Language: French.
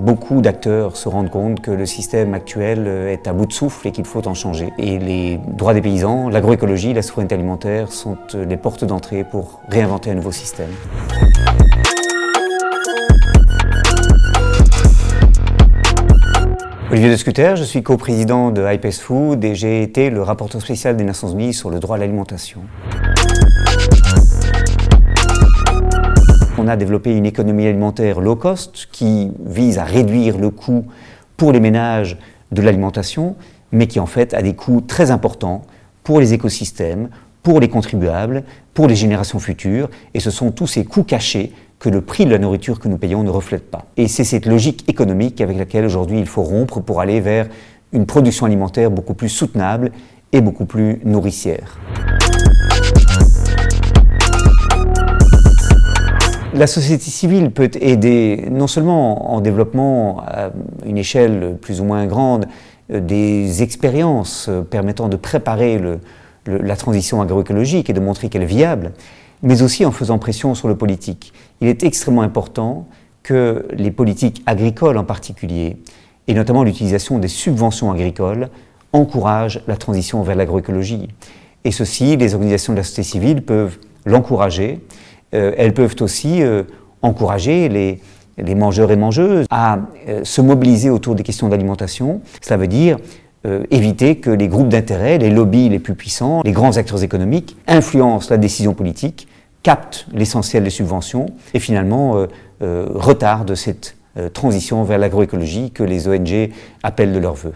beaucoup d'acteurs se rendent compte que le système actuel est à bout de souffle et qu'il faut en changer. Et les droits des paysans, l'agroécologie, la souveraineté alimentaire sont les portes d'entrée pour réinventer un nouveau système. Olivier de Scuter, je suis coprésident de IPES Food et j'ai été le rapporteur spécial des Nations Unies sur le droit à l'alimentation. On a développé une économie alimentaire low cost qui vise à réduire le coût pour les ménages de l'alimentation, mais qui en fait a des coûts très importants pour les écosystèmes, pour les contribuables, pour les générations futures, et ce sont tous ces coûts cachés que le prix de la nourriture que nous payons ne reflète pas. Et c'est cette logique économique avec laquelle aujourd'hui il faut rompre pour aller vers une production alimentaire beaucoup plus soutenable et beaucoup plus nourricière. La société civile peut aider non seulement en développement à une échelle plus ou moins grande des expériences permettant de préparer la transition agroécologique et de montrer qu'elle est viable, mais aussi en faisant pression sur le politique. Il est extrêmement important que les politiques agricoles en particulier, et notamment l'utilisation des subventions agricoles, encouragent la transition vers l'agroécologie. Et ceci, les organisations de la société civile peuvent l'encourager. Elles peuvent aussi encourager les mangeurs et mangeuses à se mobiliser autour des questions d'alimentation. Cela veut dire éviter que les groupes d'intérêt, les lobbies les plus puissants, les grands acteurs économiques influencent la décision politique, captent l'essentiel des subventions et finalement retardent cette transition vers l'agroécologie que les ONG appellent de leur vœu.